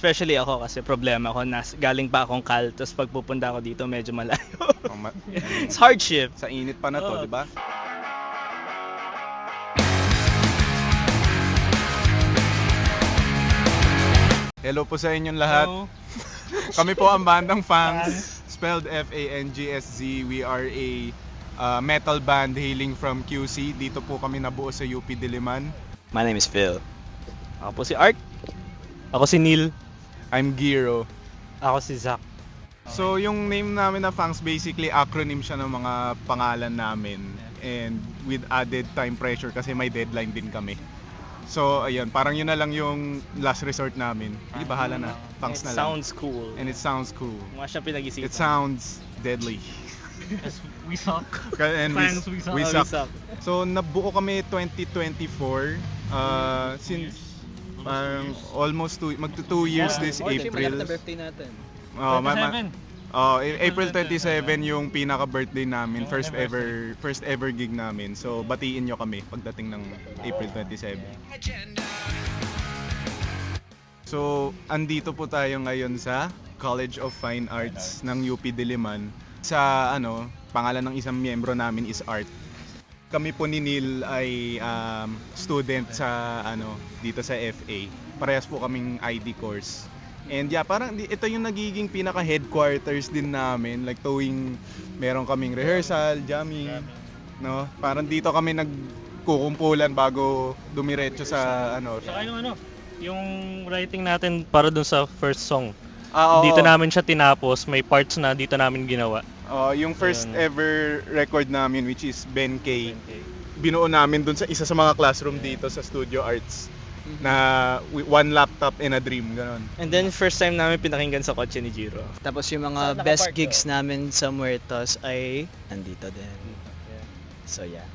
Especially ako kasi problema ko, galing pa akong Cal, tapos pagpupunta ako dito medyo malayo. It's hardship. Sa init pa na to, Oo. di ba? Hello po sa inyong lahat. So, Kami po ang bandang Fangs, spelled F-A-N-G-S-Z. We are a metal band hailing from QC. Dito po kami nabuo sa UP Diliman. My name is Phil. ako po si Art. Ako si Neil. I'm Giro. Ako si Zach. So yung name namin na Fangs, basically acronym siya ng mga pangalan namin. And with added time pressure kasi may deadline din kami. So ayun, parang yun na lang yung last resort namin. Hindi, bahala na. Fangs na lang. Sounds cool. And it sounds cool. Mga siya pinag-isipan. It sounds deadly. We suck. And Fangs, we suck. we We suck. suck. So nabuo kami 2024. Since parang almost magto 2 years this April. birthday natin. Oh, 27. April 27 yung pinaka-birthday namin, first ever gig namin. So batiin nyo kami pagdating ng April 27. So andito po tayo ngayon sa College of Fine Arts ng UP Diliman. Sa pangalan ng isang miyembro namin is Art. Kami po ni Neil ay student sa dito sa FA. Parehas po kaming ID course. And yeah, parang ito yung nagiging pinaka-headquarters din namin. Like tuwing meron kaming rehearsal, jamming, no? Parang dito kami nagkukumpulan bago dumiretso sa Saka yung writing natin para dun sa first song. Oo. Dito namin siya tinapos, may parts na dito namin ginawa. Yung first Ayun. ever record namin, which is Ben K. Binuo namin dun sa isa sa mga classroom dito sa Studio Arts. Na one laptop and a dream, ganon. And then first time namin pinakinggan sa kotse ni Jiro. Tapos yung mga best gigs namin sa Muertos ay nandito din. So yeah.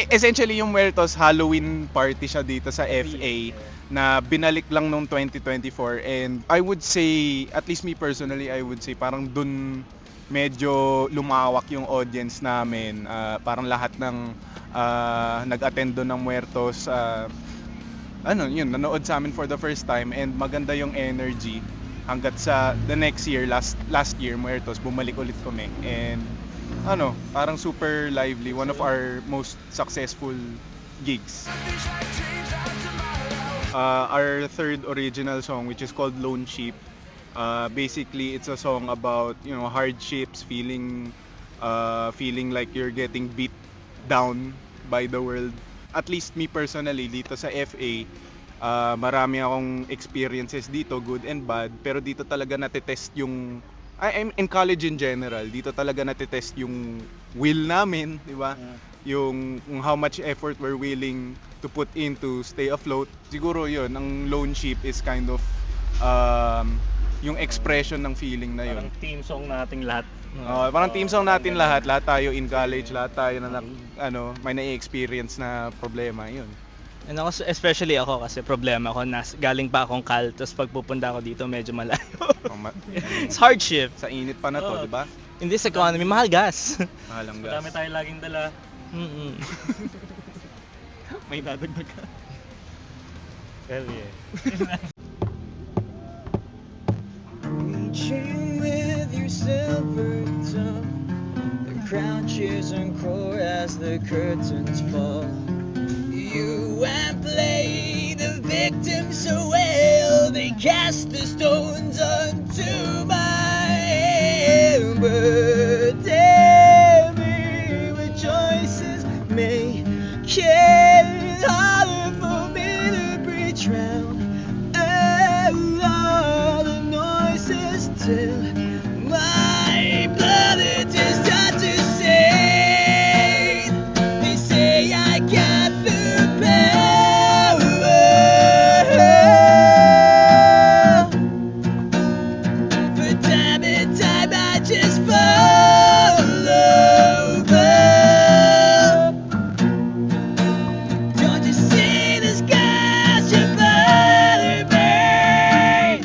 Essentially yung Muertos, Halloween party siya dito sa FA na binalik lang nung 2024, and I would say, at least me personally, I would say parang dun medyo lumawak yung audience namin. Parang lahat ng nag-attend dun ng Muertos, nanood sa amin for the first time, and maganda yung energy hanggat sa the next year, last year Muertos, bumalik ulit kami, and parang super lively, one of our most successful gigs. Our third original song, which is called Lone Sheep, basically it's a song about hardships, feeling like you're getting beat down by the world. At least me personally, dito sa FA, marami akong experiences dito, good and bad, pero dito talaga natetest yung, I'm in college in general, dito talaga natetest yung will namin, di ba? Yung how much effort we're willing to put in to stay afloat. Siguro yun, ang Lone Sheep is kind of yung expression ng feeling na yun. Parang team song nating lahat. Parang team song natin lahat tayo in college, lahat tayo na may na-experience na problema, yun. And ako, especially ako kasi problema ko, galing pa akong Cal, tapos pagpupunta ako dito medyo malayo. It's hardship. Sa init pa na to, Oo. di ba? In this economy, mahal gas. Mahalang gas. Madami tayo laging dala. May dadagdag ka. Hell yeah. Reaching with your silver tongue, the crowd cheers encore as the curtains fall. You and play the victim so well, they cast the stones onto my head. But every choices make it harder for me to breathe drown. All the noises till my blood it just starts to say. They say I got the power, but time and time I just fall over. Don't you see the skies should bother me?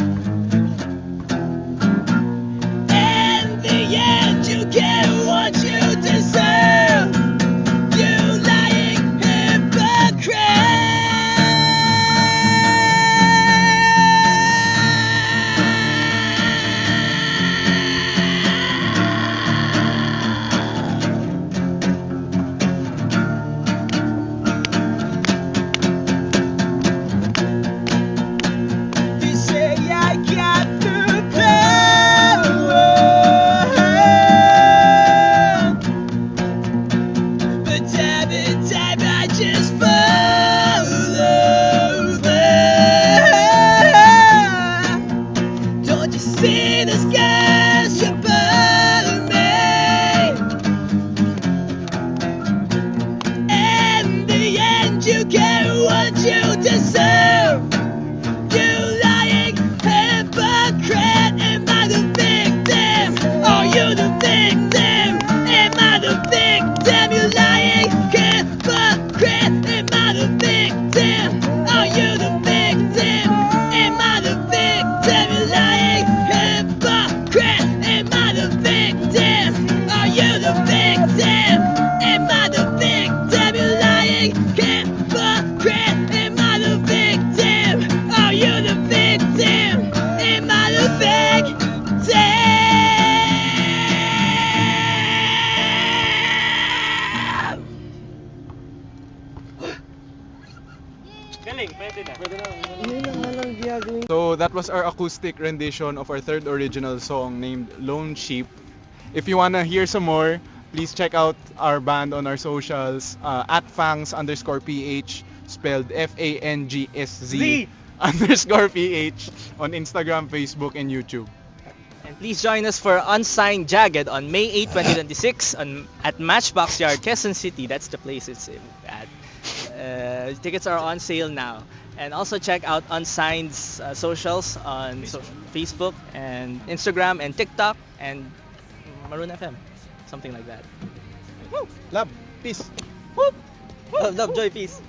that was our acoustic rendition of our third original song named Lone Sheep. If you wanna hear some more, please check out our band on our socials at fangs_ph, spelled FANGSZ _PH on Instagram, Facebook, and YouTube. And please join us for Unsigned Jagged on May 8, 2026 at Matchbox Yard, Quezon City. That's the place it's at. Tickets are on sale now. And also check out Unsigned's socials on Facebook and Instagram and TikTok and Maroon FM. Something like that. Love, peace. Woo! Love, joy, peace.